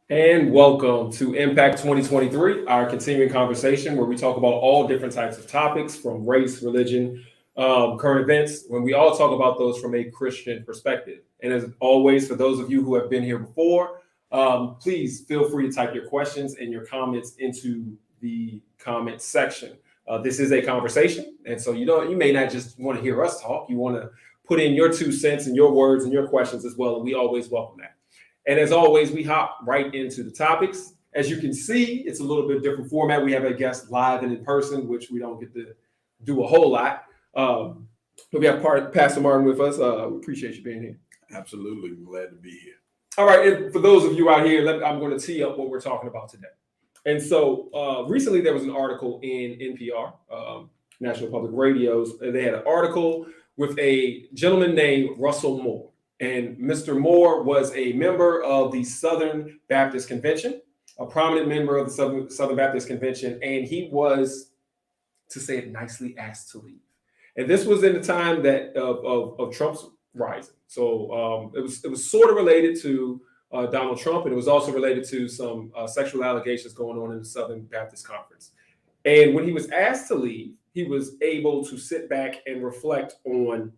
And welcome to Impact 2023, our continuing conversation where we talk about all different types of topics from race, religion, current events, when we all talk about those from a Christian perspective. And as always, for those of you who have been here before, please feel free to type your questions and your comments into the comment section. This is a conversation, and so you may not just want to hear us talk. You want to put in your 2 cents and your words and your questions as well, and we always welcome that. And as always, we hop right into the topics. As you can see, it's a little bit different format. We have a guest live and in person, which we don't get to do a whole lot. But we have Pastor Martin with us. We appreciate you being here. Absolutely. Glad to be here. All right. And for those of you out here, I'm going to tee up what we're talking about today. And so recently there was an article in NPR, National Public Radio's. They had an article with a gentleman named Russell Moore. And Mr. Moore was a member of the Southern Baptist Convention, a prominent member of the Southern Baptist Convention, and he was, to say it nicely, asked to leave. And this was in the time that of Trump's rising. So it was sort of related to Donald Trump, and it was also related to some sexual allegations going on in the Southern Baptist Conference. And when he was asked to leave, he was able to sit back and reflect on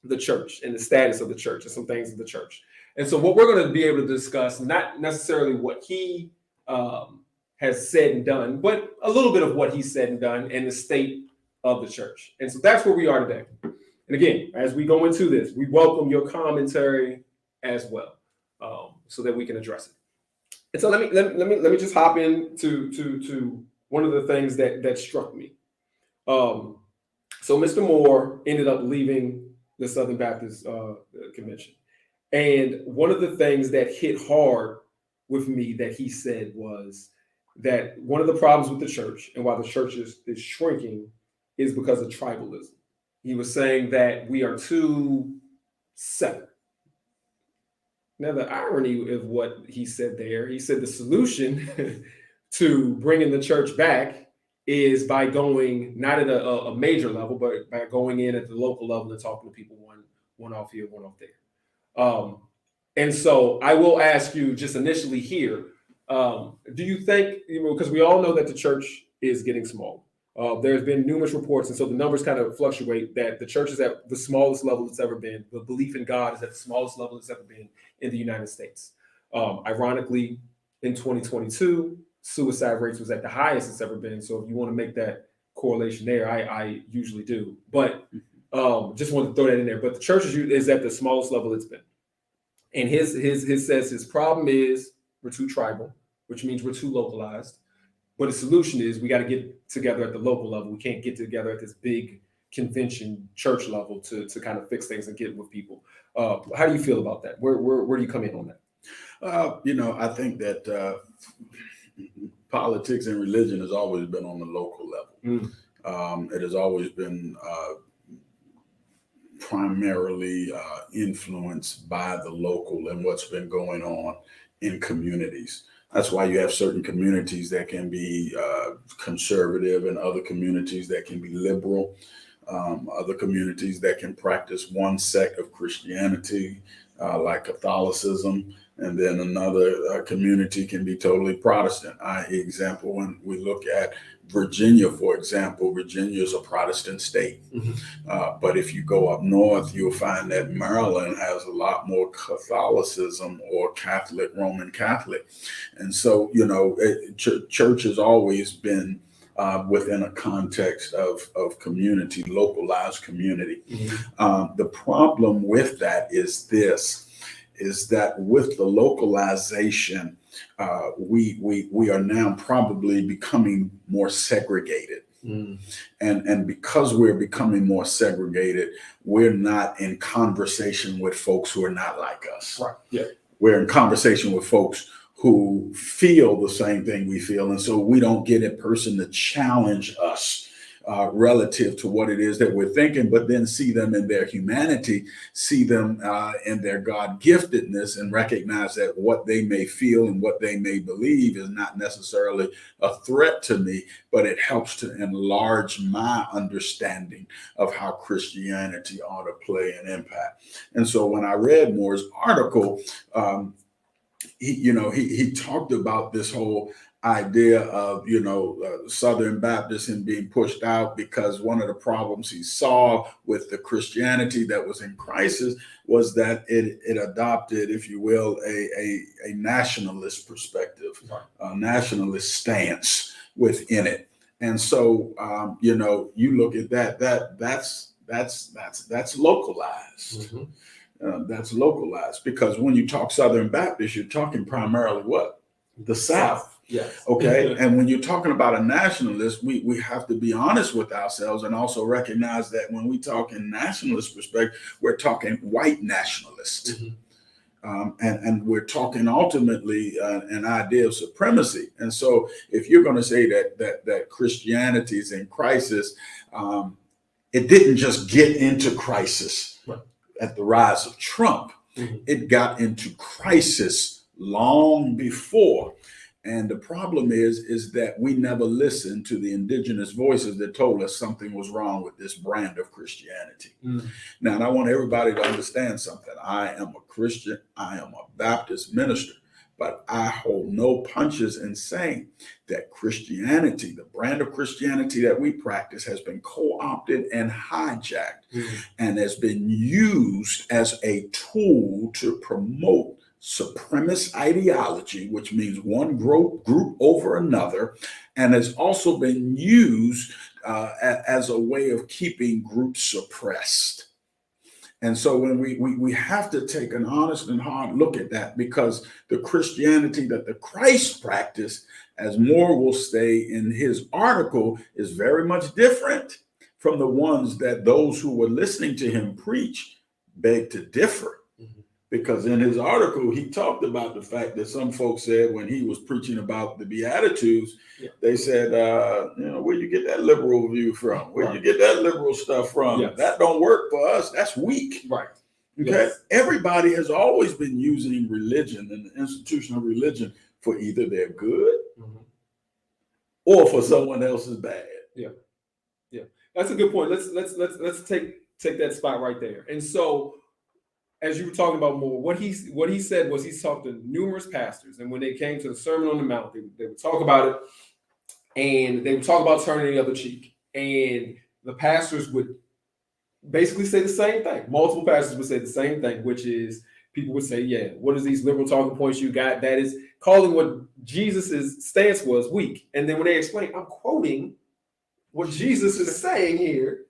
the church and the status of the church and some things of the church. And so what we're going to be able to discuss, not necessarily what he has said and done, but a little bit of what he said and done and the state of the church. And so that's where we are today. And again, as we go into this, we welcome your commentary as well, so that we can address it. And so let me just hop into one of the things that struck me. So Mr. Moore ended up leaving the Southern Baptist Convention. And one of the things that hit hard with me that he said was that one of the problems with the church and why the church is shrinking is because of tribalism. He was saying that we are too separate. Now, the irony of what he said there, he said the solution to bringing the church back is by going not at a major level, but by going in at the local level and talking to people one off here, one off there. And so I will ask you just initially here, do you think, because we all know that the church is getting small. There's been numerous reports, and so the numbers kind of fluctuate, that the church is at the smallest level it's ever been. The belief in God is at the smallest level it's ever been in the United States. Ironically, in 2022, suicide rates was at the highest it's ever been. So if you want to make that correlation there, I usually do. But just wanted to throw that in there. But the church is at the smallest level it's been. And his problem is we're too tribal, which means we're too localized. But the solution is we got to get together at the local level. We can't get together at this big convention church level to kind of fix things and get with people. How do you feel about that? Where do you come in on that? I think that politics and religion has always been on the local level. It has always been primarily influenced by the local and what's been going on in communities. That's why you have certain communities that can be conservative and other communities that can be liberal, other communities that can practice one sect of Christianity, like Catholicism, and then another community can be totally Protestant. Example, when we look at Virginia, for example, Virginia is a Protestant state. But if you go up north, you'll find that Maryland has a lot more Catholicism or Roman Catholic. And so, church has always been within a context of community, localized community. The problem with that is that with the localization, we are now probably becoming more segregated. And because we're becoming more segregated, we're not in conversation with folks who are not like us. Right. Yeah. We're in conversation with folks who feel the same thing we feel. And so we don't get a person to challenge us relative to what it is that we're thinking, but then see them in their humanity, see them in their God giftedness, and recognize that what they may feel and what they may believe is not necessarily a threat to me, but it helps to enlarge my understanding of how Christianity ought to play an impact. And so when I read Moore's article, he talked about this whole idea of Southern Baptism being pushed out because one of the problems he saw with the Christianity that was in crisis was that it adopted, if you will, a nationalist perspective, a nationalist stance within it. And so you look at that's localized. Mm-hmm. That's localized because when you talk Southern Baptist, you're talking primarily what? The South. Yes. Okay. And when you're talking about a nationalist, we have to be honest with ourselves and also recognize that when we talk in nationalist perspective, we're talking white nationalist. Mm-hmm. And we're talking ultimately an idea of supremacy. And so if you're going to say that Christianity is in crisis, it didn't just get into crisis at the rise of Trump. Mm-hmm. It got into crisis long before. And the problem is that we never listened to the indigenous voices that told us something was wrong with this brand of Christianity. Mm-hmm. Now, and I want everybody to understand something. I am a Christian. I am a Baptist minister, but I hold no punches in saying that Christianity, the brand of Christianity that we practice, has been co-opted and hijacked and has been used as a tool to promote supremacist ideology, which means one group over another, and has also been used as a way of keeping groups suppressed. And so when we have to take an honest and hard look at that, because the Christianity that the Christ practiced, as Moore will say in his article, is very much different from the ones that those who were listening to him preach beg to differ. Because in his article, he talked about the fact that some folks said when he was preaching about the Beatitudes, they said, where you get that liberal view from? Where you get that liberal stuff from? Yes. That don't work for us. That's weak. Right. Okay. Yes. Everybody has always been using religion and the institution of religion for either their good or for someone else's bad. Yeah. That's a good point. Let's take that spot right there. And so, as you were talking about Moore, what he said was he's talked to numerous pastors, and when they came to the Sermon on the Mount, they would talk about it, and they would talk about turning the other cheek, and the pastors would basically say the same thing. Multiple pastors would say the same thing, which is people would say, "Yeah, what is these liberal talking points you got?" That is calling what Jesus's stance was weak, and then when they explain, I'm quoting what Jesus is saying here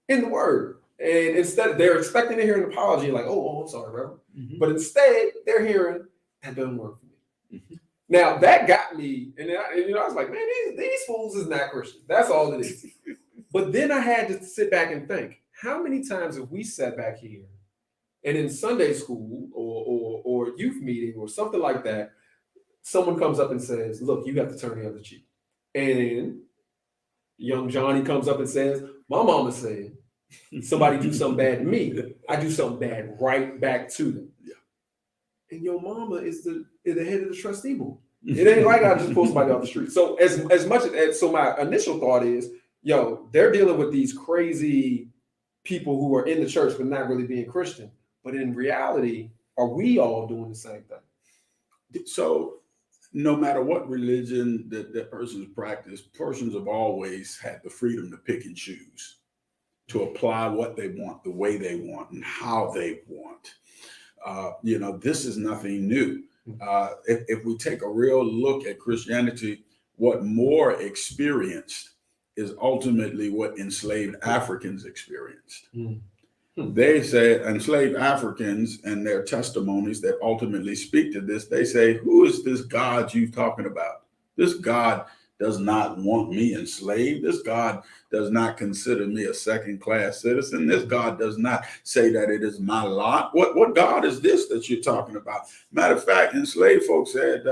in the Word. And instead, they're expecting to hear an apology, like, oh, I'm sorry, Reverend. But instead, they're hearing, that doesn't work for me. Now, that got me, and I was like, man, these fools is not Christian. That's all it is. But then I had to sit back and think, how many times have we sat back here and in Sunday school or youth meeting or something like that, someone comes up and says, look, you have to turn the other cheek. And young Johnny comes up and says, my mama said, somebody do something bad to me, I do something bad right back to them. Yeah. And your mama is the head of the trustee board. It ain't like I just pull somebody off the street. So as much as so my initial thought is, they're dealing with these crazy people who are in the church but not really being Christian. But in reality, are we all doing the same thing? So no matter what religion that persons practice, persons have always had the freedom to pick and choose, to apply what they want, the way they want, and how they want. This is nothing new. If we take a real look at Christianity, what Moore experienced is ultimately what enslaved Africans experienced. They say enslaved Africans and their testimonies that ultimately speak to this, they say, who is this God you're talking about? This God does not want me enslaved. This God does not consider me a second-class citizen. This God does not say that it is my lot. What God is this that you're talking about? Matter of fact, enslaved folks said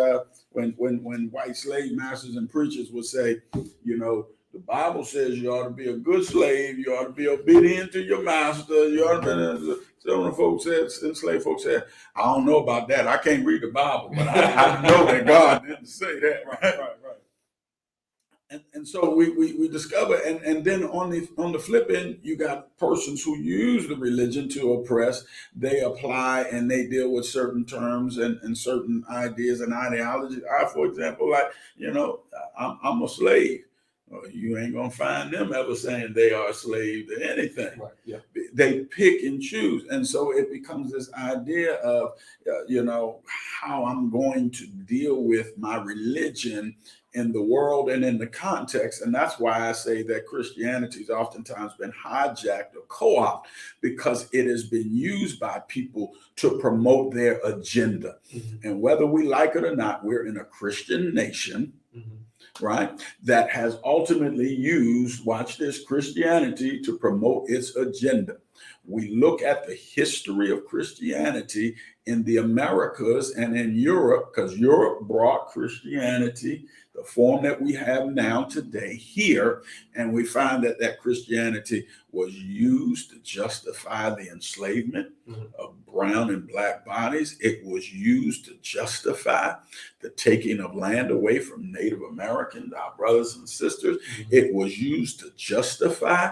when white slave masters and preachers would say, the Bible says you ought to be a good slave. You ought to be obedient to your master. You ought to be. Some of the folks said, enslaved folks said, I don't know about that. I can't read the Bible, but I know that God didn't say that. Right. And so we discover, and then on the flip end, you got persons who use the religion to oppress. They apply and they deal with certain terms and certain ideas and ideologies. I, for example, like, I'm a slave. Well, you ain't gonna find them ever saying they are a slave to anything. Right. Yeah. They pick and choose, and so it becomes this idea of, how I'm going to deal with my religion in the world and in the context. And that's why I say that Christianity has oftentimes been hijacked or co-opted, because it has been used by people to promote their agenda. Mm-hmm. And whether we like it or not, we're in a Christian nation, right, that has ultimately used, watch this, Christianity to promote its agenda. We look at the history of Christianity in the Americas and in Europe, because Europe brought Christianity, the form that we have now today, here, and we find that Christianity was used to justify the enslavement of brown and black bodies. It was used to justify the taking of land away from Native Americans, our brothers and sisters. It was used to justify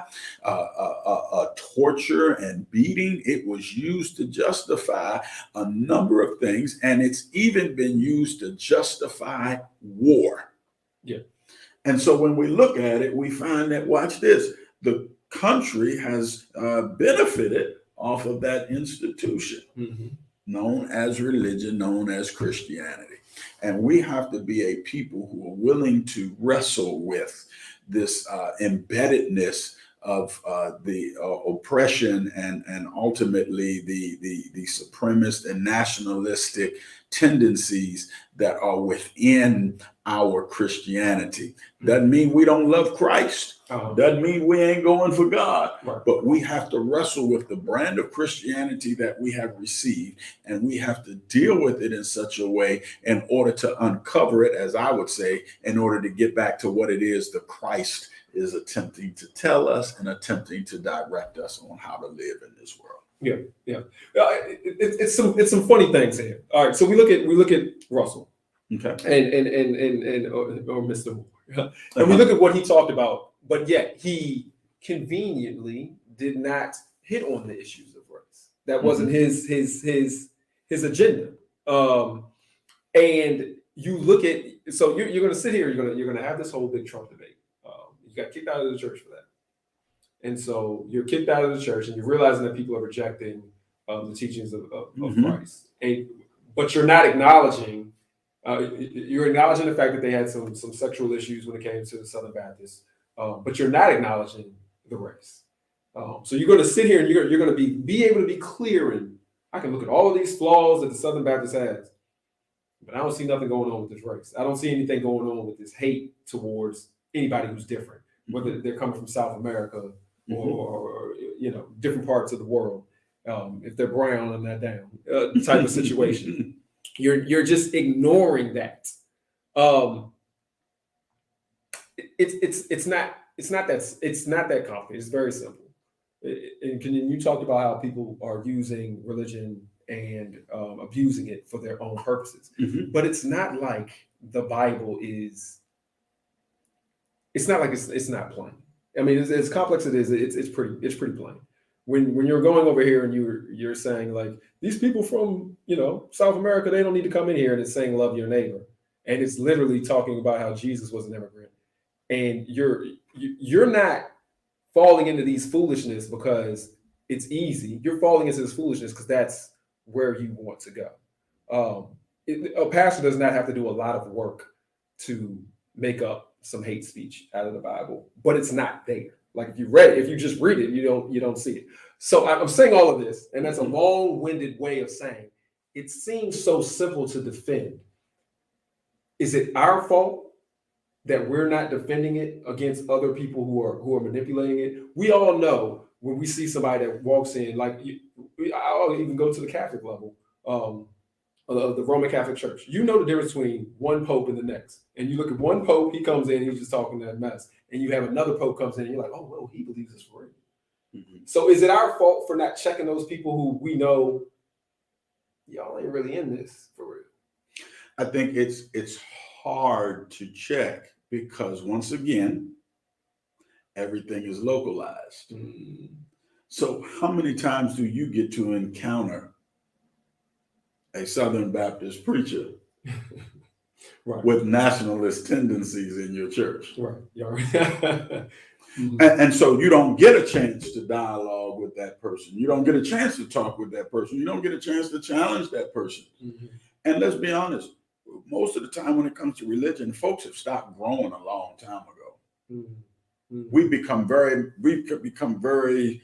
torture and beating. It was used to justify a number of things, and it's even been used to justify war. Yeah. And so when we look at it, we find that, watch this, the country has benefited off of that institution known as religion, known as Christianity. And we have to be a people who are willing to wrestle with this embeddedness of the oppression and ultimately the supremacist and nationalistic tendencies that are within our Christianity. Doesn't mean we don't love Christ. Doesn't mean we ain't going for God. Right. But we have to wrestle with the brand of Christianity that we have received, and we have to deal with it in such a way in order to uncover it, as I would say, in order to get back to what it is the Christ is attempting to tell us and attempting to direct us on how to live in this world. Yeah. It's some funny things here. All right, so we look at Russell, okay, and or Mr. Moore, and we look at what he talked about, but yet he conveniently did not hit on the issues of race. That wasn't his agenda. And you look at, so you're going to sit here, you're going to have this whole big Trump debate. You got kicked out of the church for that. And so you're kicked out of the church and you're realizing that people are rejecting the teachings of Christ. But you're not acknowledging, you're acknowledging the fact that they had some sexual issues when it came to the Southern Baptists, but you're not acknowledging the race. So you're going to sit here and you're going to be able to be clear, and I can look at all of these flaws that the Southern Baptist has, but I don't see nothing going on with this race. I don't see anything going on with this hate towards anybody who's different, whether they're coming from South America or different parts of the world. If they're brown, I'm not down. Type of situation. You're just ignoring that. It's not that complicated. It's very simple. And you talked about how people are using religion and abusing it for their own purposes. But it's not like the Bible is. It's not like it's not plain. I mean, as complex as it is, it's pretty plain. When you're going over here and you're saying like these people from South America, they don't need to come in here, and it's saying love your neighbor, and it's literally talking about how Jesus was an immigrant, and you're not falling into these foolishness because it's easy. You're falling into this foolishness because that's where you want to go. A pastor does not have to do a lot of work to make up some hate speech out of the Bible, but it's not there. Like if you just read it, you don't see it. So I'm saying all of this, and that's a long-winded way of saying it seems so simple to defend. Is it our fault that we're not defending it against other people who are manipulating it? We all know when we see somebody that walks in, I'll even go to the Catholic level, of the Roman Catholic Church. You know the difference between one pope and the next. And you look at one pope, he comes in, he's just talking that mess. And you have another pope comes in, and you're like, oh, well, he believes this for real. So is it our fault for not checking those people who we know, y'all ain't really in this for real? I think it's hard to check because once again, everything is localized. Mm. So how many times do you get to encounter a Southern Baptist preacher Right. with nationalist tendencies in your church? Right. Yeah. Right. Mhm. And so you don't get a chance to dialogue with that person. You don't get a chance to talk with that person. You don't get a chance to challenge that person. Mhm. And let's be honest, most of the time when it comes to religion, folks have stopped growing a long time ago. Mhm. Mhm. We've become very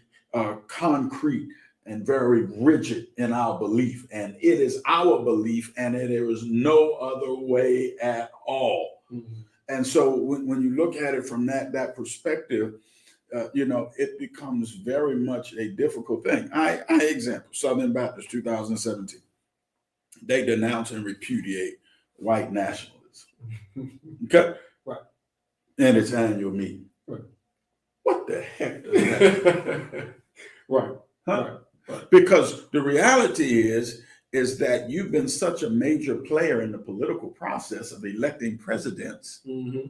concrete and very rigid in our belief. And it is our belief, and there is no other way at all. Mhm. And so when you look at it from that perspective, it becomes very much a difficult thing. Example, Southern Baptist 2017, they denounce and repudiate white nationalism. Okay? Right. In its annual meeting. Right. What the heck does that Right. huh? Right. Because the reality is that you've been such a major player in the political process of electing presidents Mhm.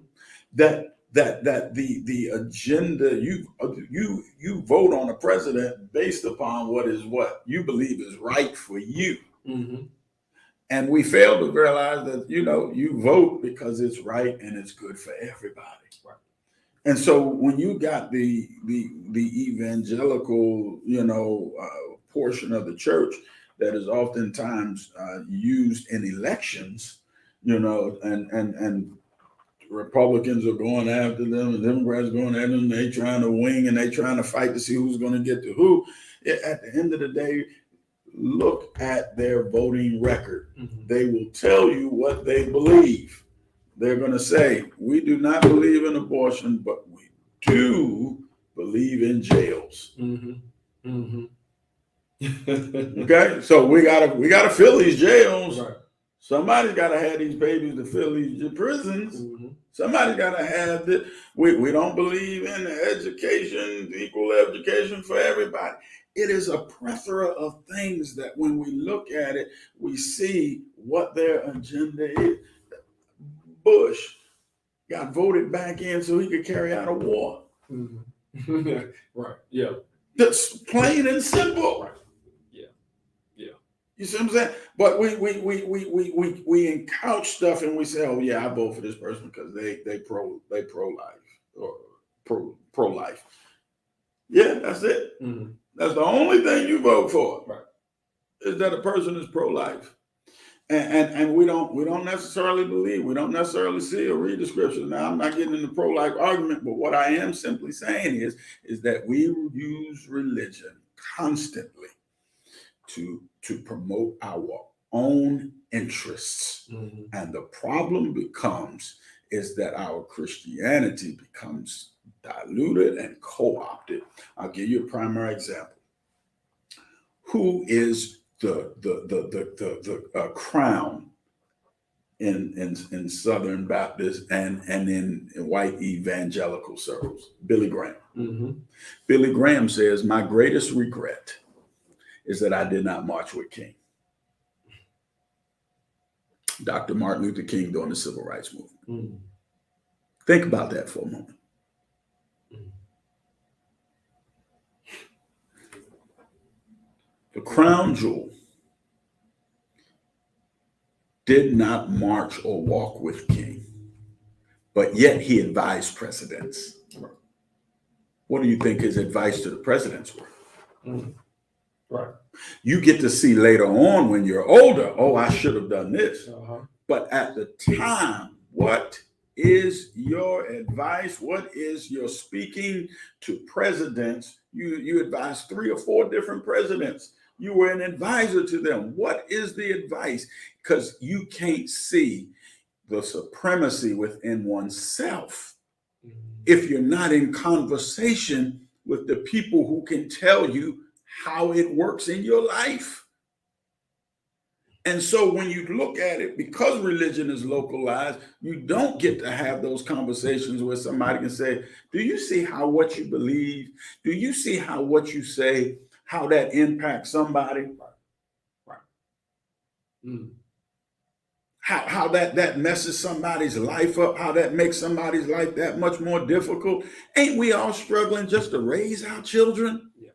that the agenda you vote on a president based upon what you believe is right for you. Mhm. And we fail to realize that you vote because it's right and it's good for everybody. Right. And so when you got the evangelical portion of the church that is oftentimes used in elections, and Republicans are going after them and Democrats going after them, they trying to wing and they trying to fight to see who's going to get to who. At the end of the day, look at their voting record. Mhm. They will tell you what they believe. They're going to say, we do not believe in abortion, but we do believe in jails. Mhm. Mhm. Okay, so we gotta fill these jails. Right. Somebody's got to have these babies to fill these prisons. Mhm. Somebody's got to have this. We don't believe in education, equal education for everybody. It is a plethora of things that when we look at it, we see what their agenda is. Bush got voted back in so he could carry out a war. Mhm. Right. Yeah. That's plain and simple. Right. Yeah. Yeah. You see what I'm saying? But we encouch stuff and we say, oh yeah, I vote for this person because they pro life or pro life. Yeah, that's it. Mhm. That's the only thing you vote for. Right. Is that a person is pro life. And we don't necessarily believe, we don't necessarily see or read the scriptures. Now I'm not getting into pro-life argument, but what I am simply saying is that we use religion constantly to promote our own interests. Mhm. And the problem is that our Christianity becomes diluted and co-opted. I'll give you a primary example. Who is the crown in Southern Baptist and in white evangelical circles? Billy Graham. Mm-hmm. Billy Graham says, my greatest regret is that I did not march with King. Dr. Martin Luther King during the Civil Rights Movement. Mm-hmm. Think about that for a moment. The crown jewel did not march or walk with King, but yet he advised presidents. What do you think his advice to the presidents were? Mm-hmm. Right. You get to see later on when you're older, oh, I should have done this. Uh-huh. But at the time, what is your advice? What is your speaking to presidents? You advised 3 or 4 different presidents. You were an advisor to them. What is the advice? Because you can't see the supremacy within oneself if you're not in conversation with the people who can tell you how it works in your life. And so when you look at it, because religion is localized, you don't get to have those conversations where somebody can say, do you see how what you believe, do you see how what you say, how that impacts somebody? Right. Mm. how that messes somebody's life up, how that makes somebody's life that much more difficult. Ain't we all struggling just to raise our children? Yeah.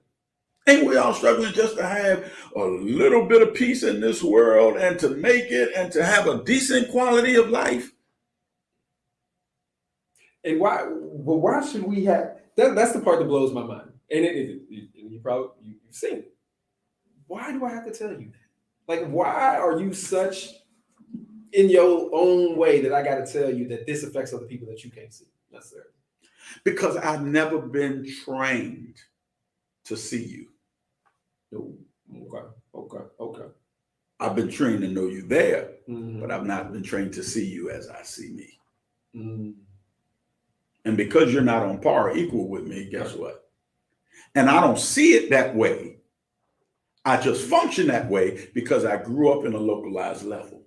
Ain't we all struggling just to have a little bit of peace in this world and to make it and to have a decent quality of life? And why should we have that? That's the part that blows my mind. And you've seen it. Why do I have to tell you that? Like, why are you such in your own way that I got to tell you that this affects other people that you can't see necessarily? Because I've never been trained to see you. No. Okay. I've been trained to know you there, Mm-hmm. but I've not been trained to see you as I see me. Mm-hmm. And because you're not on par or equal with me, guess what? And I don't see it that way. I just function that way because I grew up in a localized level.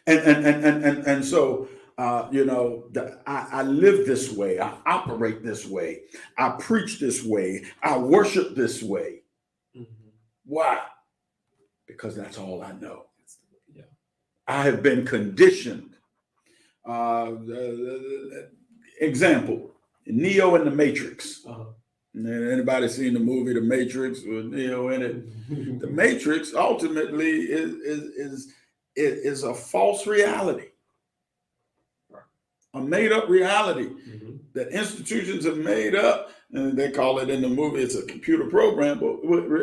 And so I live this way, I operate this way, I preach this way, I worship this way. Mm-hmm. Why? Because that's all I know. Yeah. I have been conditioned. Example, Neo in the Matrix. Uh-huh. Anybody seen the movie The Matrix with Neo in it? The Matrix ultimately is a false reality, a made-up reality that institutions have made up, and they call it in the movie, it's a computer program, but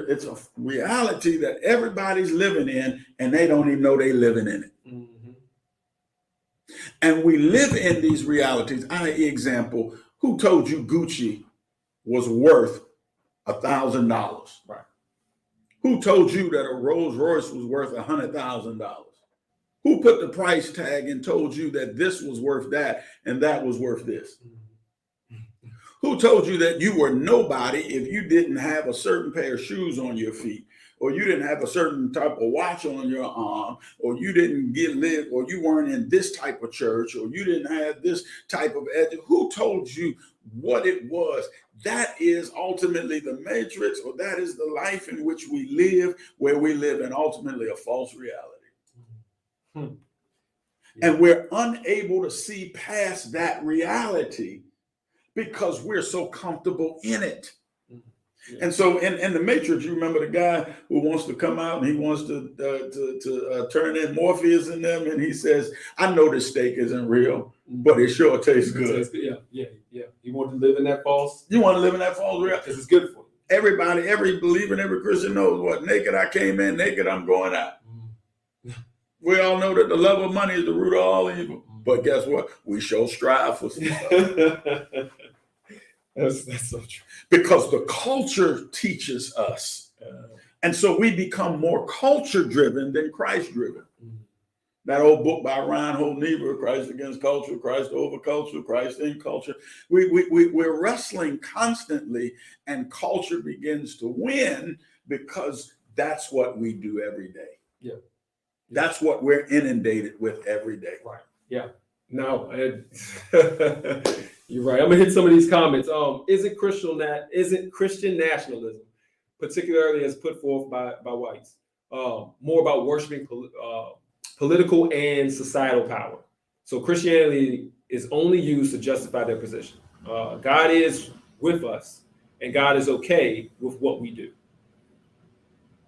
it's a reality that everybody's living in, and they don't even know they're living in it. Mm-hmm. And we live in these realities. I.e., example, who told you Gucci was worth $1,000? Right. Who told you that a Rolls Royce was worth $100,000? Who put the price tag and told you that this was worth that and that was worth this? Who told you that you were nobody if you didn't have a certain pair of shoes on your feet, or you didn't have a certain type of watch on your arm, or you didn't or you weren't in this type of church, or you didn't have this type of education? Who told you what it was? That is ultimately the matrix, or that is the life in which we live, where we live in ultimately a false reality. Yeah. And we're unable to see past that reality because we're so comfortable in it. Yeah. And so in the Matrix, you remember the guy who wants to come out and he wants to turn in Morpheus in them, and he says, "I know this steak isn't real, but it sure tastes good." Yeah. You want to live in that false? You want to live in that false reality because it's good for you. Everybody, every believer, and every Christian knows what: naked I came in, naked I'm going out. We all know that the love of money is the root of all evil. But guess what? We sure strive for stuff. That's so true. Because the culture teaches us. And so we become more culture driven than Christ driven. That old book by Reinhold Niebuhr, Christ Against Culture, Christ Over Culture, Christ in Culture. We're wrestling constantly, and culture begins to win because that's what we do every day. Yeah. That's what we're inundated with every day. Right. Yeah. No, you're right. I'm gonna hit some of these comments. Isn't Christian nationalism, particularly as put forth by whites, more about worshiping political and societal power? So Christianity is only used to justify their position. God is with us, and God is okay with what we do.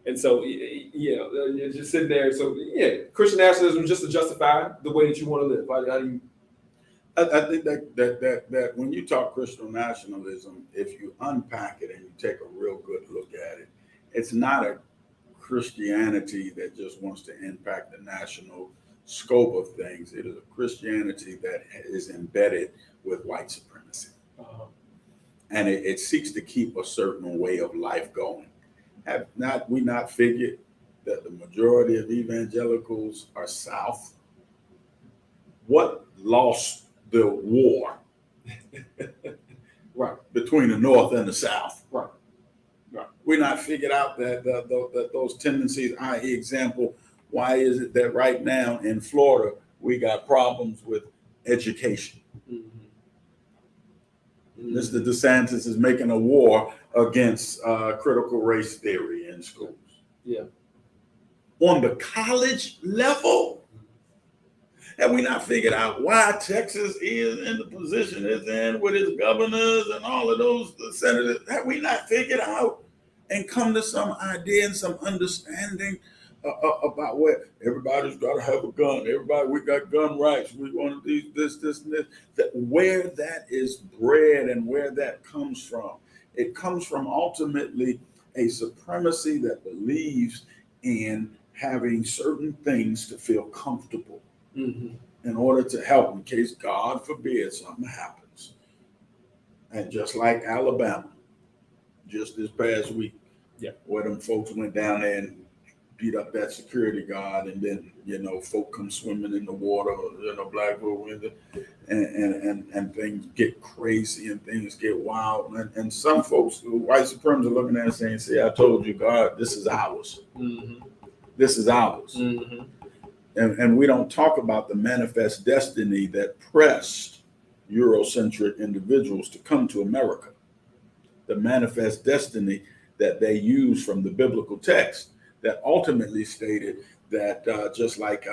And so, you're just sitting there. So, Christian nationalism is just to justify the way that you want to live. How do you? I think that when you talk Christian nationalism, if you unpack it and you take a real good look at it, it's not a Christianity that just wants to impact the national scope of things. It is a Christianity that is embedded with white supremacy. And it seeks to keep a certain way of life going. Have we not figured that the majority of evangelicals are South? What lost the war right between the North and the South? Right. We not figured out that those tendencies, i.e. example, why is it that right now in Florida we got problems with education? Mr. DeSantis is making a war against critical race theory in schools. Yeah. on the college level? Have we not figured out why Texas is in the position it's in with its governors and all of those senators? Have we not figured out and come to some idea and some understanding about where everybody's got to have a gun? Everybody, we got gun rights. We want to do this, and this. That where that is bred and where that comes from. It comes from ultimately a supremacy that believes in having certain things to feel comfortable in order to help in case, God forbid, something happens. And just like Alabama, just this past week, where them folks went down there and beat up that security guard, and then folk come swimming in the water, black folk, and things get crazy and things get wild, and some folks, white supremacists, are looking at it saying, "See, I told you, God, this is ours. This is ours." And we don't talk about the manifest destiny that pressed Eurocentric individuals to come to America. The manifest destiny that they use from the biblical text that ultimately stated that just like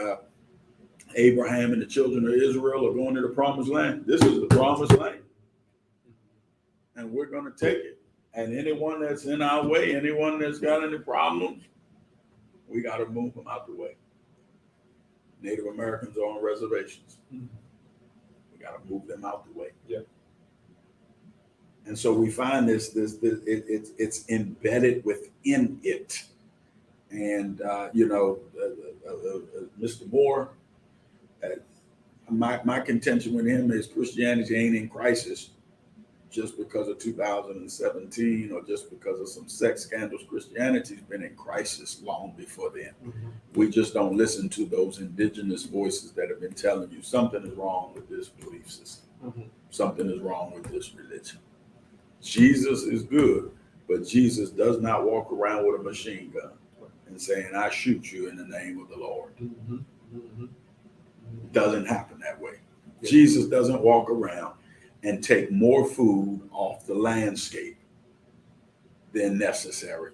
Abraham and the children of Israel are going to the promised land, this is the promised land. And we're going to take it. And anyone that's in our way, anyone that's got any problems, we got to move them out the way. Native Americans are on reservations. We got to move them out the way. Yeah. And so we find it's embedded within it. And Mr. Moore, my contention with him is Christianity ain't in crisis just because of 2017 or just because of some sex scandals. Christianity's been in crisis long before then. We just don't listen to those indigenous voices that have been telling you something is wrong with this belief system. Something is wrong with this religion. Jesus is good, but Jesus does not walk around with a machine gun and saying, "I shoot you in the name of the Lord." It doesn't happen that way. Jesus doesn't walk around and take more food off the landscape than necessary.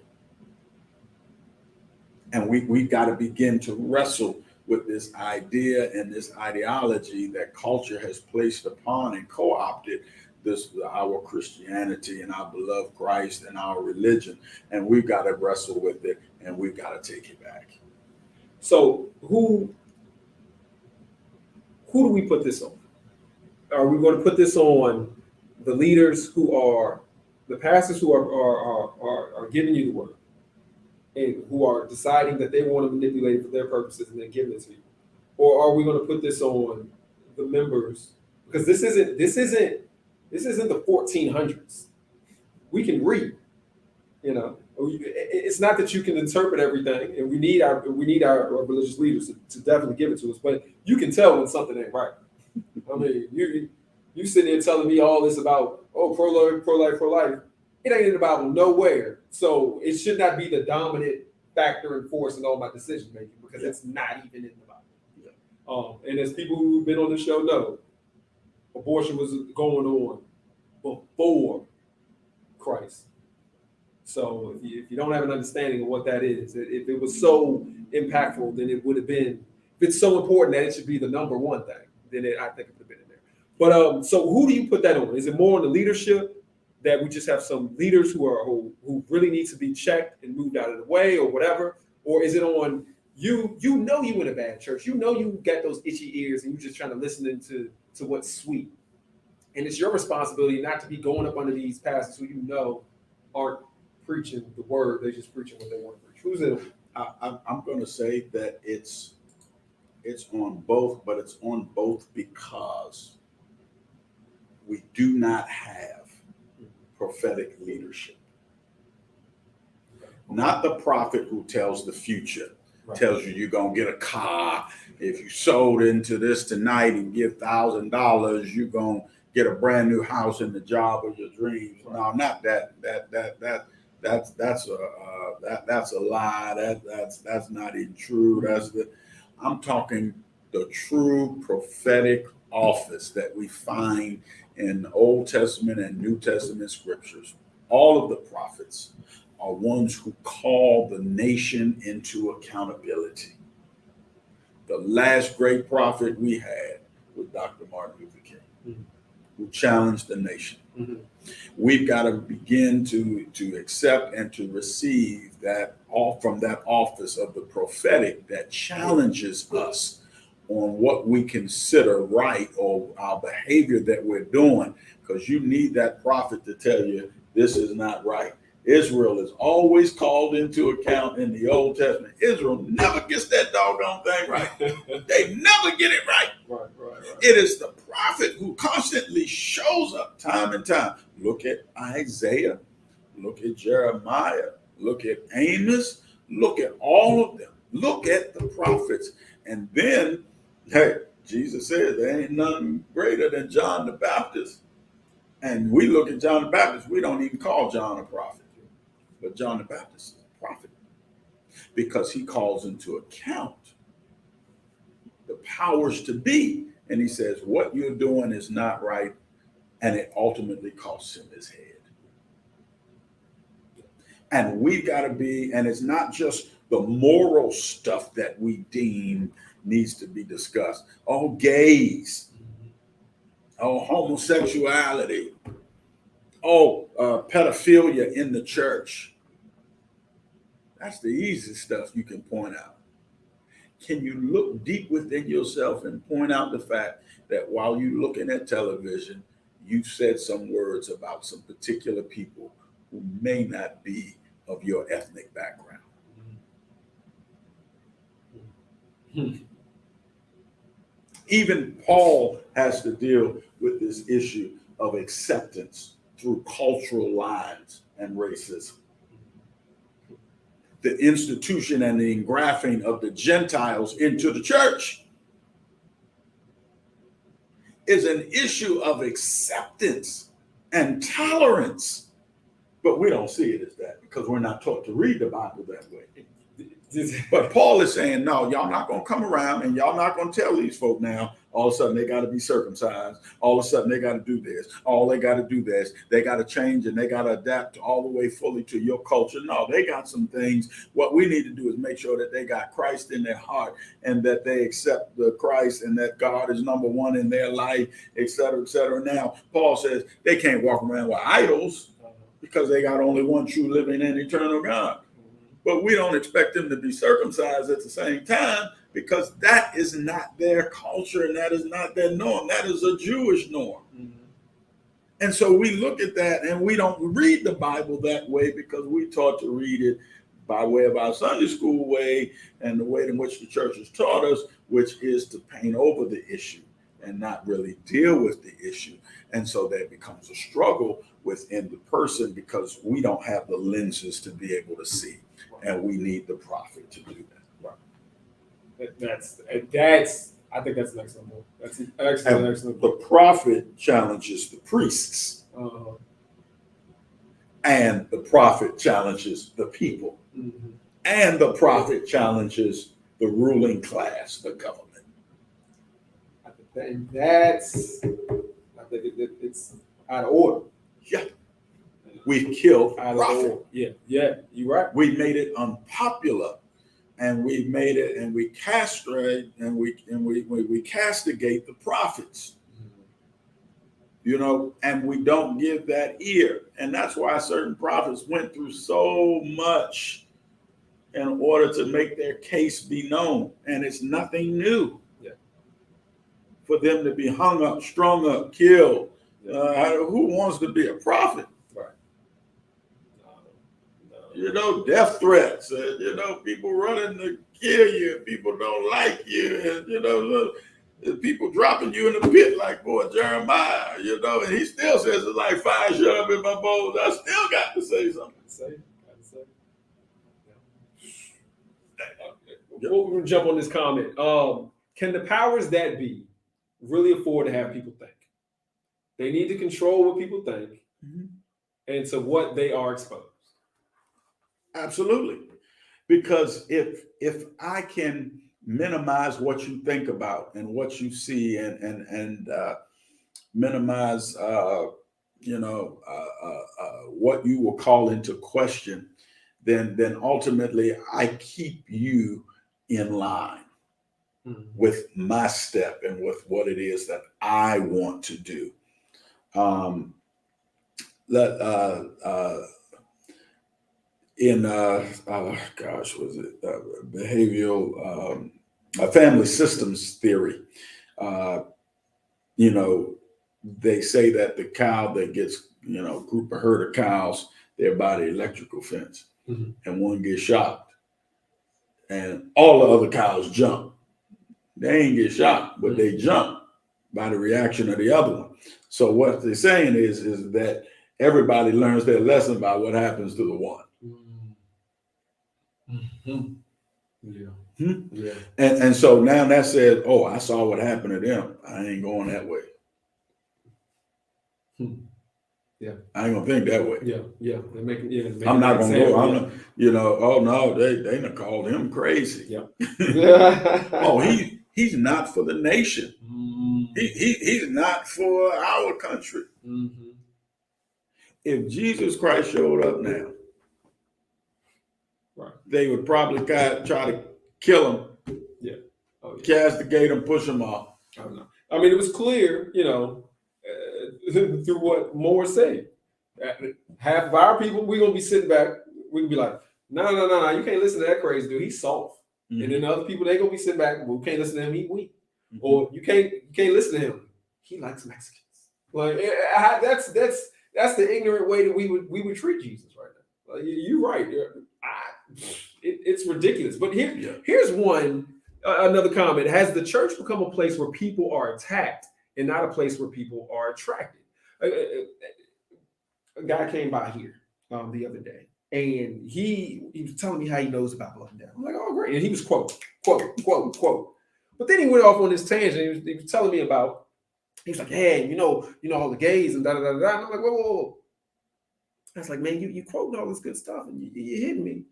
And we've got to begin to wrestle with this idea and this ideology that culture has placed upon and co-opted our Christianity and our beloved Christ and our religion. And we've got to wrestle with it, and we've got to take it back. So who do we put this on? Are we going to put this on the leaders who are the pastors who are giving you the word and who are deciding that they want to manipulate it for their purposes and then giving it to you? Or are we going to put this on the members? Because this isn't the 1400s. We can read, It's not that you can interpret everything, and we need our religious leaders to definitely give it to us. But you can tell when something ain't right. I mean, you sitting there telling me all this about pro-life. It ain't in the Bible nowhere. So it should not be the dominant factor and force in all my decision making because it's not even in the Bible. And as people who've been on the show know, abortion was going on before Christ. So if you don't have an understanding of what that is, if it was so impactful, then it would have been. If it's so important that it should be the number one thing, then I think it would have been in there. But so who do you put that on? Is it more on the leadership that we just have some leaders who really need to be checked and moved out of the way or whatever, or is it on you? You in a bad church. You got those itchy ears and you're just trying to listen to what's sweet, and it's your responsibility not to be going up under these pastors who aren't preaching the word. They're just preaching what they want to preach. Who's it? I'm going to say that it's on both, but it's on both because we do not have prophetic leadership. Not the prophet who tells the future, tells you you're going to get a car. If you sold into this tonight and give $1,000, you're going to get a brand new house and the job of your dreams. No, not that. That's a lie. That's not even true. I'm talking the true prophetic office that we find in Old Testament and New Testament scriptures. All of the prophets, are ones who call the nation into accountability. The last great prophet we had was Dr. Martin Luther King, who challenged the nation. We've got to begin to accept and to receive that all from that office of the prophetic that challenges us on what we consider right or our behavior that we're doing, because you need that prophet to tell you this is not right. Israel is always called into account in the Old Testament. Israel never gets that doggone thing right. They never get it right. Right. It is the prophet who constantly shows up time and time. Look at Isaiah, look at Jeremiah, look at Amos, look at all of them. Look at the prophets. And then, hey, Jesus said there ain't nothing greater than John the Baptist. And we look at John the Baptist, we don't even call John a prophet. But John the Baptist is a prophet because he calls into account the powers to be. And he says, what you're doing is not right. And it ultimately costs him his head. And we've got to be, and it's not just the moral stuff that we deem needs to be discussed. Oh, gays. Oh, homosexuality. Oh, pedophilia in the church. That's the easy stuff you can point out. Can you look deep within yourself and point out the fact that while you're looking at television, you've said some words about some particular people who may not be of your ethnic background? Even Paul has to deal with this issue of acceptance through cultural lines and racism. The institution and the engrafting of the Gentiles into the church is an issue of acceptance and tolerance. But we don't see it as that because we're not taught to read the Bible that way. But Paul is saying, no, y'all not going to come around and y'all not going to tell these folk now, all of a sudden they got to be circumcised. All of a sudden they got to do this. All they got to do this. They got to change and they got to adapt all the way fully to your culture. No, they got some things. What we need to do is make sure that they got Christ in their heart and that they accept the Christ and that God is number one in their life, et cetera, et cetera. Now, Paul says they can't walk around with idols because they got only one true living and eternal God. But we don't expect them to be circumcised at the same time because that is not their culture and that is not their norm. That is a Jewish norm. And so we look at that and we don't read the Bible that way because we taught to read it by way of our Sunday school way and the way in which the church has taught us, which is to paint over the issue and not really deal with the issue. And so that becomes a struggle within the person because we don't have the lenses to be able to see. And we need the prophet to do that. Right. That's. I think that's an excellent move. That's an excellent. The prophet challenges the priests, and the prophet challenges the people, and the prophet challenges the ruling class, the government. And that's. I think it's out of order. Yeah. We've killed prophet. Yeah, you're right. We made it unpopular, and we made it, and we castrate, and we castigate the prophets. You know, and we don't give that ear, and that's why certain prophets went through so much in order to make their case be known, and it's nothing new. Yeah. For them to be hung up, strung up, killed. Who wants to be a prophet? You know, death threats, people running to kill you, people don't like you, and, people dropping you in the pit like boy Jeremiah, and he still says it's like fire shut up in my bones. I still got to say something. We're going to jump on this comment. Can the powers that be really afford to have people think? They need to control what people think and to what they are exposed. Absolutely. Because if I can minimize what you think about and what you see and minimize what you will call into question, then ultimately I keep you in line with my step and with what it is that I want to do. Was it behavioral family systems theory? You know, they say that the cow that gets, you know, group of herd of cows, they're by the electrical fence, and one gets shot, and all the other cows jump. They ain't get shot, but they jump by the reaction of the other one. So what they're saying is that everybody learns their lesson by what happens to the one. Yeah. And so now that says, oh, I saw what happened to them. I ain't going that way. Yeah. I ain't gonna think that way. Yeah. I'm not gonna go. I'm not, you know, oh no, they done called him crazy. Yeah. Oh, he's not for the nation. He's not for our country. If Jesus Christ showed up now, right, they would probably try to kill him. Yeah. Oh, yeah. Castigate him, push him off. I don't know. I mean, it was clear, you know, through what Moore said. Half of our people, we're gonna be sitting back. We can be like, no, you can't listen to that crazy dude. He's soft. And then the other people, they gonna be sitting back. Well, we can't listen to him. He's weak. Or you can't listen to him. He likes Mexicans. Like that's the ignorant way that we would treat Jesus right now. Like, you're right. It's ridiculous. But here's one. Another comment: has the church become a place where people are attacked and not a place where people are attracted? A guy came by here the other day, and he was telling me how he knows about Blood and Down. I'm like, oh, great. And he was quote. But then he went off on this tangent. He was telling me about, he was like, hey, you know all the gays and da-da-da-da. And I'm like, whoa. I was like, man, you quoting all this good stuff, and you hitting me.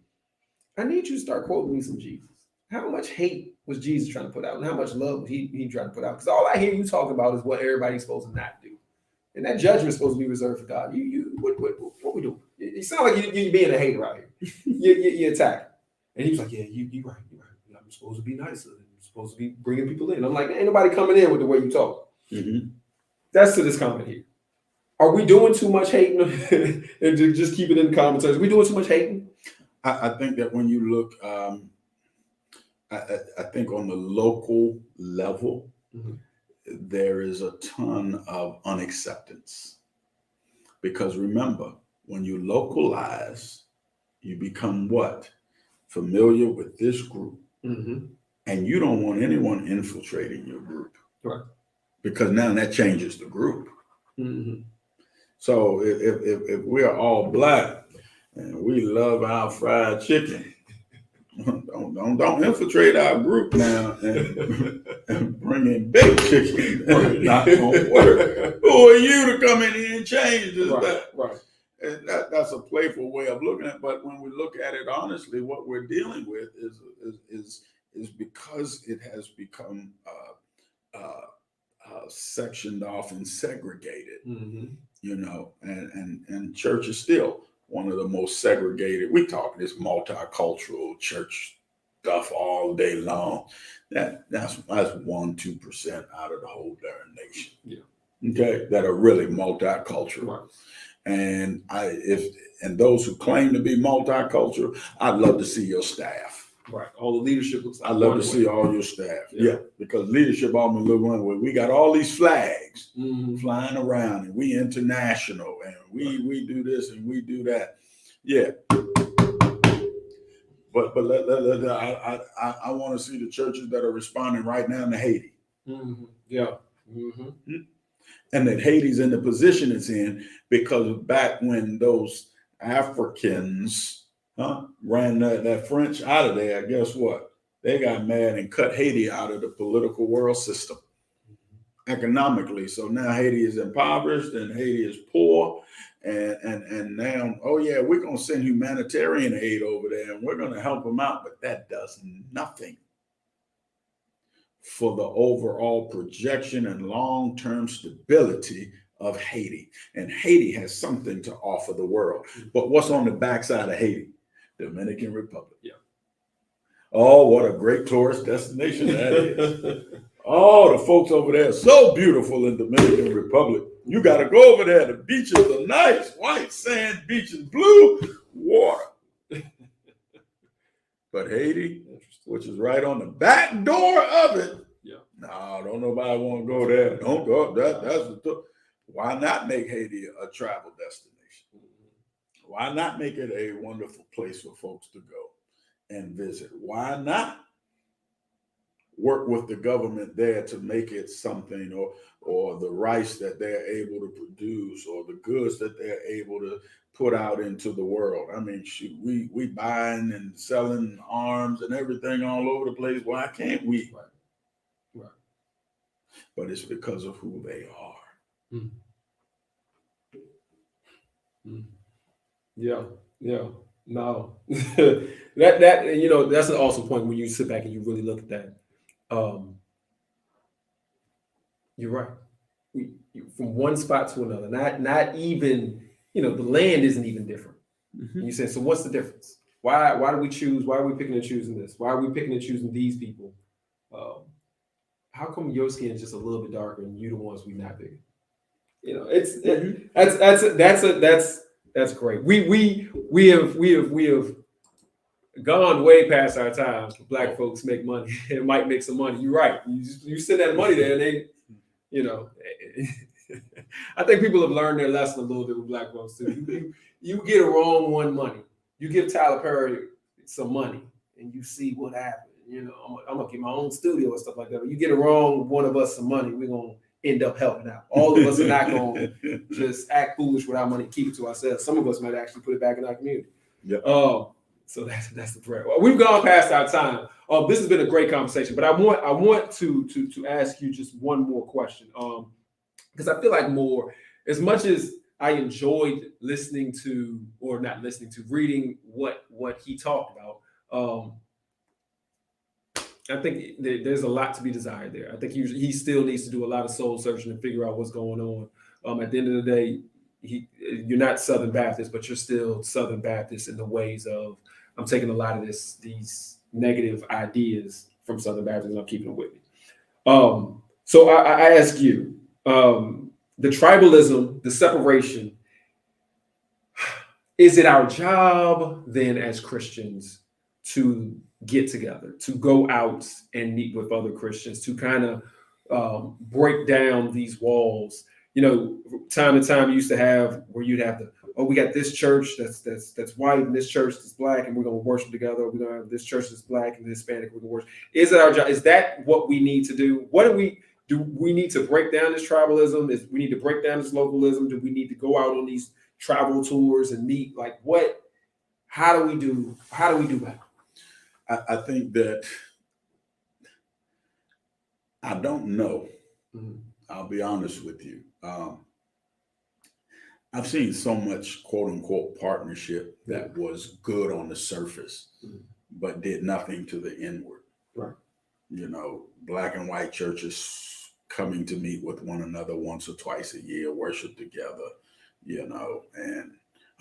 I need you to start quoting me some Jesus. How much hate was Jesus trying to put out, and how much love was he trying to put out? Because all I hear you talk about is what everybody's supposed to not do, and that judgment is supposed to be reserved for God. What we doing? You sound like you're being a hater out here. You're attacking. And he was like, yeah, you're right. I'm supposed to be nicer. I'm supposed to be bringing people in. I'm like, ain't nobody coming in with the way you talk. That's to this comment here. Are we doing too much hating? And to just keep it in the commentaries, are we doing too much hating? I think that when you look, I think on the local level, there is a ton of unacceptance. Because remember, when you localize, you become what? Familiar with this group. And you don't want anyone infiltrating your group. Right. Because now that changes the group. So if we are all black and we love our fried chicken, don't infiltrate our group now and bring in baked chicken. Not gonna work. Who are you to come in here and change this? Right. And that's a playful way of looking at it. But when we look at it honestly, what we're dealing with is because it has become sectioned off and segregated. You know, and church is still one of the most segregated. We talk this multicultural church stuff all day long. That's 1-2% out of the whole darn nation. Yeah. Okay, that are really multicultural. Right. And and those who claim to be multicultural, I'd love to see your staff. Right. All the leadership looks like I'd love to see all your staff. Yeah. Because leadership almost look one way. We got all these flags flying around, and we international, and we do this and we do that. Yeah. But I want to see the churches that are responding right now to Haiti. Yeah. And that Haiti's in the position it's in because back when those Africans ran that French out of there, guess what? They got mad and cut Haiti out of the political world system economically. So now Haiti is impoverished and Haiti is poor. And now, oh yeah, we're going to send humanitarian aid over there and we're going to help them out. But that does nothing for the overall projection and long-term stability of Haiti. And Haiti has something to offer the world. But what's on the backside of Haiti? Dominican Republic. Yeah. Oh, what a great tourist destination that is. Oh, the folks over there are so beautiful in Dominican Republic. You got to go over there. The beaches are nice, white sand beaches, blue water. But Haiti, which is right on the back door of it, yeah, no, don't nobody want to go there. Don't go. That's the. Why not make Haiti a travel destination? Why not make it a wonderful place for folks to go and visit? Why not work with the government there to make it something, or the rice that they're able to produce, or the goods that they're able to put out into the world? I mean, shoot, we buying and selling arms and everything all over the place. Why can't we? Right. But it's because of who they are. Mm. Mm. Yeah. No, that you know, that's an awesome point when you sit back and you really look at that. You're right. From one spot to another, not even, you know, the land isn't even different. Mm-hmm. And you say, so what's the difference? Why do we choose? Why are we picking and choosing this? Why are we picking and choosing these people? How come your skin is just a little bit darker and you the ones we not picking? You know, that's great. We have gone way past our time. Black folks make money and might make some money. You're right. You send that money there, and they, you know, I think people have learned their lesson a little bit with Black folks too. You get a wrong one money. You give Tyler Perry some money, and you see what happens. You know, I'm gonna get my own studio and stuff like that. But you get a wrong one of us some money, we're gonna end up helping out. All of us are not gonna just act foolish with our money, keep it to ourselves. Some of us might actually put it back in our community. Yeah. So that's the prayer. Well, we've gone past our time. This has been a great conversation, but I want to ask you just one more question. Because I feel like as much as I enjoyed listening to, or not listening to, reading what he talked about, I think there's a lot to be desired there. I think he still needs to do a lot of soul searching and figure out what's going on. At the end of the day, you're not Southern Baptist, but you're still Southern Baptist in the ways of, I'm taking a lot of these negative ideas from Southern Baptist and I'm keeping them with me. So I ask you, the tribalism, the separation, is it our job then as Christians to get together, to go out and meet with other Christians, to kind of break down these walls? You know, time to time you used to have where you'd have we got this church that's white and this church that's black and we're going to worship together. We're going to have this church that's black and Hispanic, we're going to worship. Is it our job? Is that what we need to do? Do we need to break down this tribalism? We need to break down this localism? Do we need to go out on these travel tours and meet? Like how do we do that? I think that, I don't know. Mm-hmm. I'll be honest with you. I've seen so much quote unquote partnership that was good on the surface, but did nothing to the inward. Right. You know, black and white churches coming to meet with one another once or twice a year, worship together, you know, and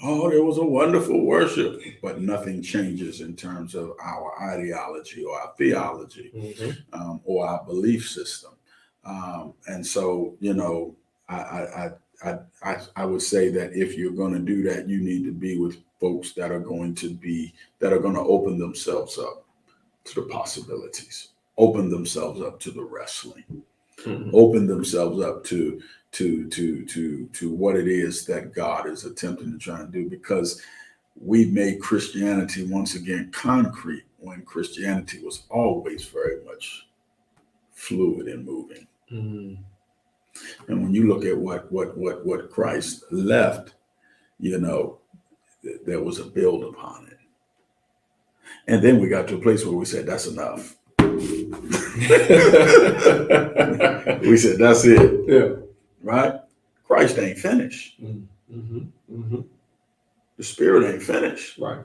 there was a wonderful worship, but nothing changes in terms of our ideology or our theology, or our belief system. And so, you know, I would say that if you're going to do that, you need to be with folks that are going to open themselves up to the possibilities, open themselves up to the wrestling, open themselves up to what it is that God is attempting to try and do, because we've made Christianity once again concrete when Christianity was always very much fluid and moving. And when you look at what Christ left, you know, there was a build upon it. And then we got to a place where we said, that's enough. We said, that's it. Yeah. Right? Christ ain't finished. The Spirit ain't finished. Right.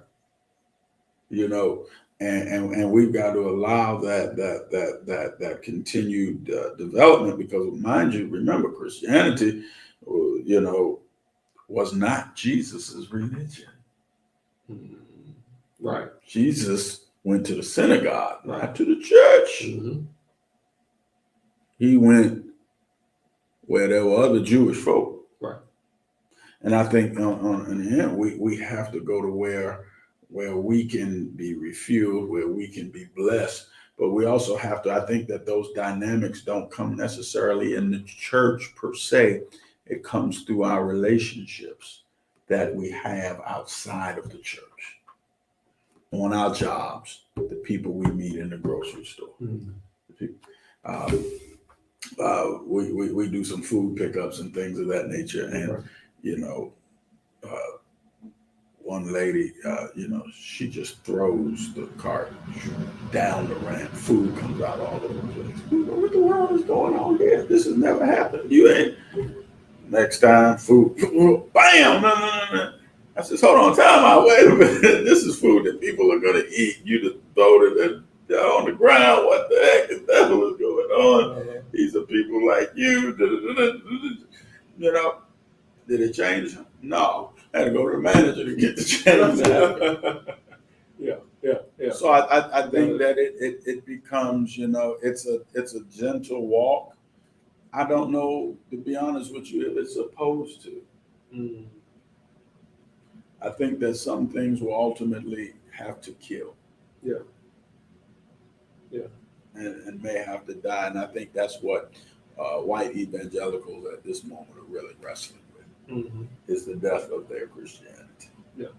You know, and we've got to allow that continued development, because mind you, remember, Christianity, you know, was not Jesus's religion. Right. Jesus went to the synagogue, not to the church. Mm-hmm. He went where there were other Jewish folk. Right. And I think in the end, we have to go to where we can be refueled, where we can be blessed. But we also have to, I think that those dynamics don't come necessarily in the church per se. It comes through our relationships that we have outside of the church, on our jobs, the people we meet in the grocery store. Mm-hmm. We do some food pickups and things of that nature. And, Right. you know, one lady, she just throws the cart down the ramp. Food comes out all over the place. What the world is going on here? This has never happened. You ain't. Next time, food, bam! No. I said, hold on, time out. Wait a minute. This is food that people are going to eat. You just throw it on the ground. What the heck is that? What is going on? These are people like you. You know, did it change? No. I had to go to the manager to get the change. Yeah. So I think that it becomes, it's a gentle walk. I don't know, to be honest with you, if it's supposed to. Mm. I think that some things will ultimately have to kill. Yeah. And may have to die. And I think that's what white evangelicals at this moment are really wrestling with, Mm-hmm. is the death of their Christianity. Yeah.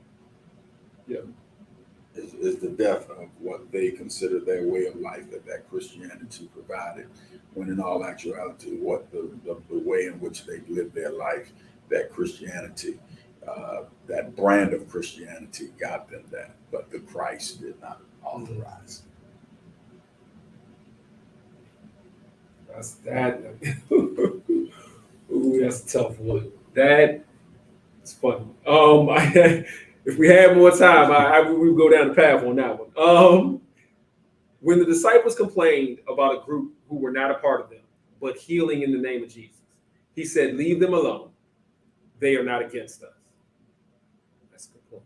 Is the death of what they consider their way of life that Christianity provided, when in all actuality, what the way in which they lived their life, that Christianity, that brand of Christianity got them that, but the Christ did not authorize. That's that. Ooh, that's a tough one. That is funny. If we had more time, we would go down the path on that one. When the disciples complained about a group who were not a part of them, but healing in the name of Jesus, he said, "Leave them alone. They are not against us." That's a good point.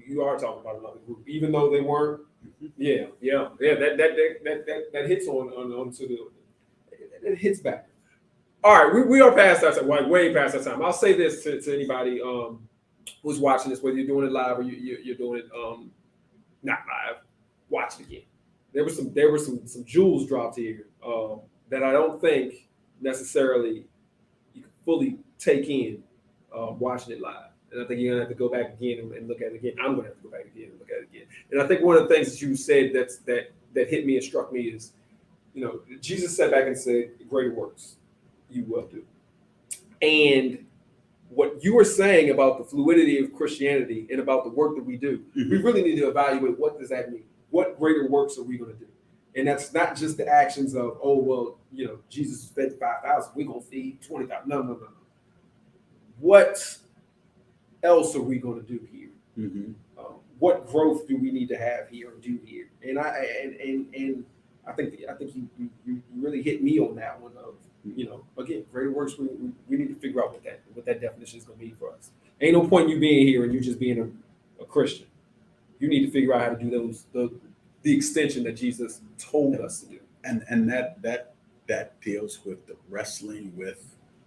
You are talking about another group, even though they weren't. Yeah. That hits onto the. It hits back. All right, we are past that time, way past that time. I'll say this to anybody who's watching this, whether you're doing it live or you're doing it not live, watch it again. There were some jewels dropped here that I don't think necessarily you can fully take in watching it live. And I think you're gonna have to go back again and look at it again. I'm gonna have to go back again and look at it again. And I think one of the things that you said that hit me and struck me is, Jesus sat back and said, "Greater works you will do." And what you were saying about the fluidity of Christianity and about the work that we do, we really need to evaluate, what does that mean? What greater works are we going to do? And that's not just the actions of, Jesus fed 5,000, we're going to feed 20,000. No. What else are we going to do here? Mm-hmm. What growth do we need to have here or do here? And I think you really hit me on that one of, again, greater works. We need to figure out what that definition is going to be for us. Ain't no point in you being here and you just being a Christian. You need to figure out how to do the extension that Jesus told us to do. And that deals with the wrestling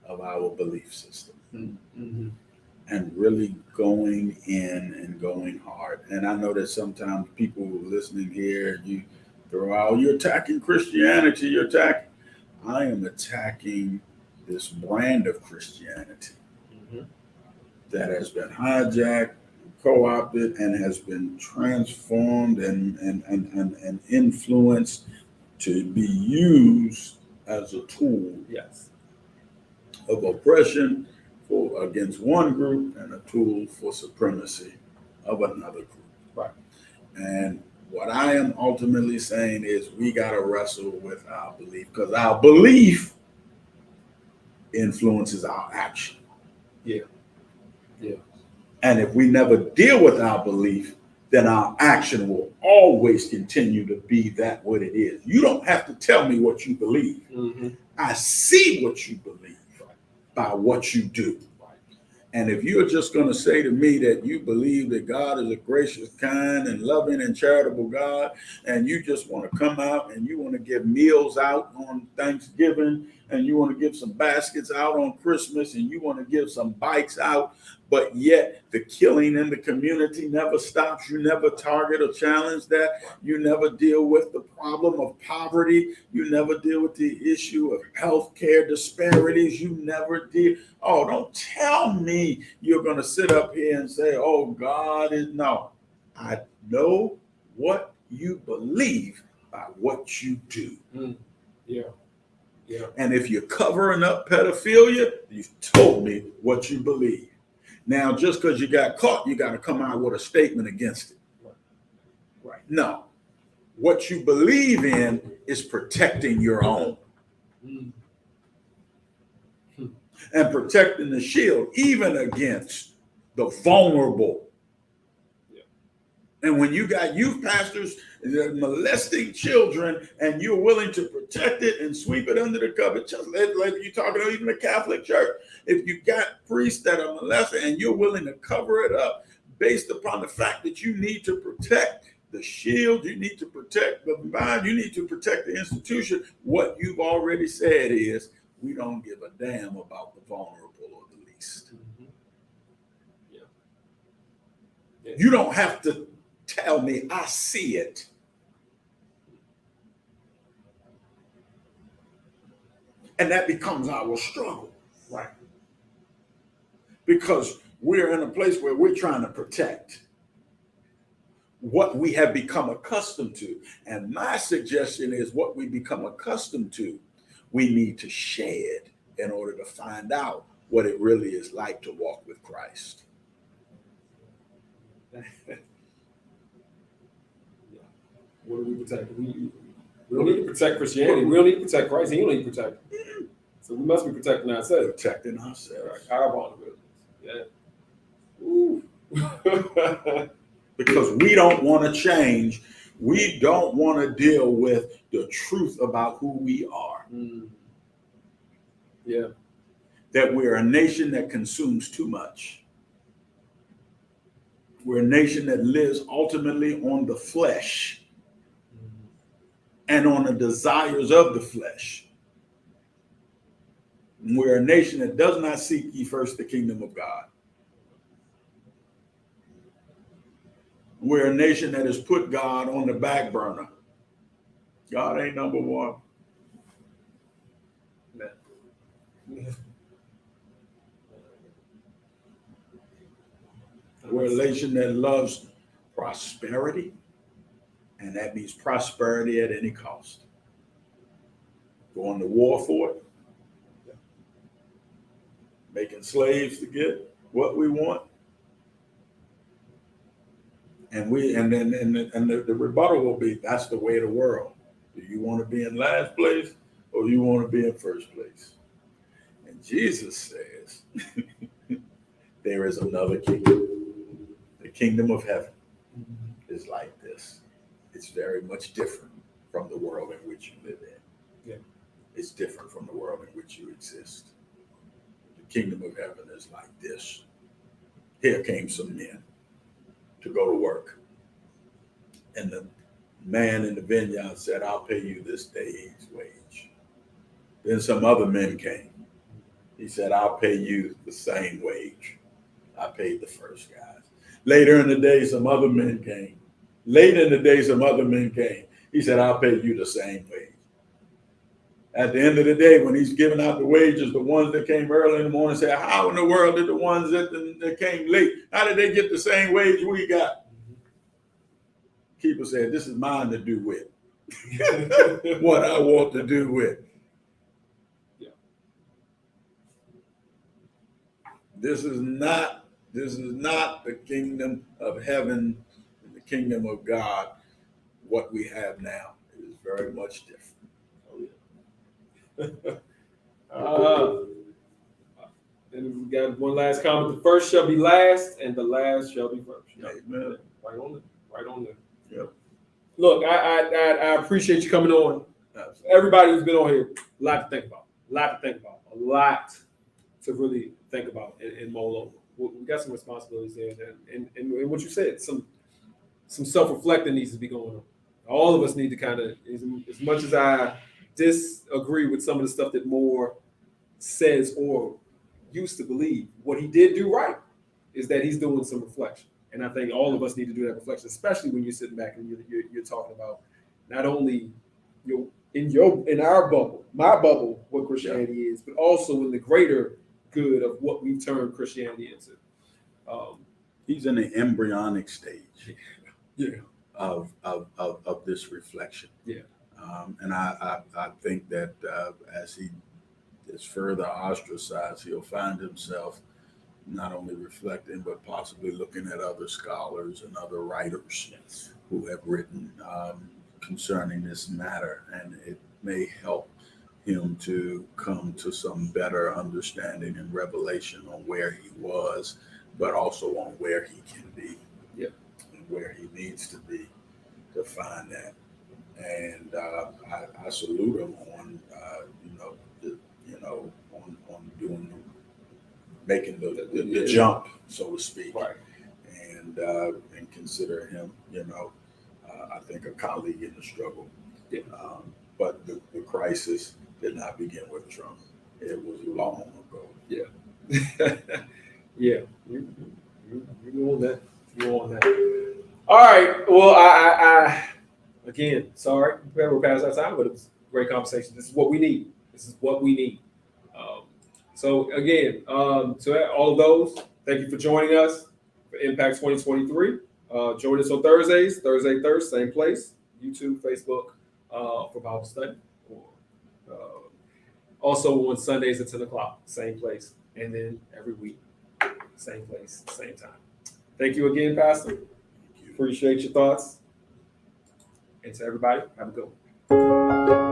of our belief system. Mm-hmm. And really going in and going hard. And I know that sometimes people listening here, you throw out, you're attacking Christianity, I am attacking this brand of Christianity that has been hijacked, co-opted, and has been transformed and influenced to be used as a tool of oppression against one group and a tool for supremacy of another group. Right. And what I am ultimately saying is we got to wrestle with our belief, because our belief influences our action. Yeah. And if we never deal with our belief, then our action will always continue to be that what it is. You don't have to tell me what you believe. Mm-hmm. I see what you believe by what you do. And if you're just going to say to me that you believe that God is a gracious, kind, and loving and charitable God, and you just want to come out and you want to give meals out on Thanksgiving, and you want to give some baskets out on Christmas, and you want to give some bikes out, but yet the killing in the community never stops. You never target or challenge that. You never deal with the problem of poverty. You never deal with the issue of healthcare disparities. You never deal. Oh, don't tell me you're going to sit up here and say, oh, God is no. I know what you believe by what you do. Yeah. Yeah. And if you're covering up pedophilia, you've told me what you believe. Now, just because you got caught, you got to come out with a statement against it. Right. No. What you believe in is protecting your own. And protecting the shield, even against the vulnerable. Yeah. And when you got youth pastors molesting children and you're willing to protect it and sweep it under the carpet, just like you're talking about even the Catholic Church, if you got priests that are molesting and you're willing to cover it up based upon the fact that you need to protect the shield, you need to protect the mind, you need to protect the institution, what you've already said is, we don't give a damn about the vulnerable or the least. Yeah. Yeah. You don't have to tell me, I see it. And that becomes our struggle. Right. Because we're in a place where we're trying to protect what we have become accustomed to. And my suggestion is what we become accustomed to, we need to shed in order to find out what it really is like to walk with Christ. What do we protect? We don't need to protect Christianity. We don't need to protect Christ. He don't need to protect him. So we must be protecting ourselves. Protecting ourselves. Right. Our vulnerabilities. Yeah. Ooh. Because we don't want to change. We don't want to deal with the truth about who we are. Yeah. That we're a nation that consumes too much. We're a nation that lives ultimately on the flesh and on the desires of the flesh. We're a nation that does not seek ye first the kingdom of God. We're a nation that has put God on the back burner. God ain't number one. We're a nation that loves prosperity, and that means prosperity at any cost. Going to war for it, making slaves to get what we want. And the rebuttal will be, that's the way of the world. Do you want to be in last place or you want to be in first place? And Jesus says, there is another kingdom. The kingdom of heaven is like this. It's very much different from the world in which you live in. Yeah. It's different from the world in which you exist. The kingdom of heaven is like this. Here came some men to go to work. And the man in the vineyard said, I'll pay you this day's wage. Then some other men came. He said, I'll pay you the same wage I paid the first guys. Later in the day, some other men came. He said, I'll pay you the same wage. At the end of the day, when he's giving out the wages, the ones that came early in the morning said, how in the world did the ones that came late, how did they get the same wage we got? Keeper said, this is mine to do with. What I want to do with. Yeah. This is not the kingdom of heaven, the kingdom of God, what we have now. It is very much different. And we got one last comment. The first shall be last, and the last shall be first. Amen. Right on it. Yep. Look, I appreciate you coming on. Absolutely. Everybody who's been on here, a lot to think about. A lot to really think about and mull over. we got some responsibilities there. And what you said, some self-reflecting needs to be going on. All of us need to kind of, as much as I disagree with some of the stuff that Moore says or used to believe, what he did do right is that he's doing some reflection. And I think all of us need to do that reflection, especially when you're sitting back and you're talking about not only in our bubble, my bubble, what Christianity is, but also in the greater good of what we've turned Christianity into. He's in the embryonic stage. Yeah. Of this reflection. Yeah. And I think that as he is further ostracized, he'll find himself not only reflecting, but possibly looking at other scholars and other writers who have written concerning this matter. And it may help him to come to some better understanding and revelation on where he was, but also on where he can be. Yeah. Where he needs to be to find that, and I salute him on on doing making the jump, so to speak, Right. And consider him I think a colleague in the struggle. Yeah. But the crisis did not begin with Trump. It was long ago. Yeah. Yeah. You on that. You on that. All right. Well, I again, sorry, we're past our time, but it was a great conversation. This is what we need. This is what we need. So again, to all of those, thank you for joining us for Impact 2023. Join us on Thursdays, Thursday, same place, YouTube, Facebook, for Bible study. Also on Sundays at 10 o'clock, same place. And then every week, same place, same time. Thank you again, Pastor. Appreciate your thoughts. And to everybody, have a good one.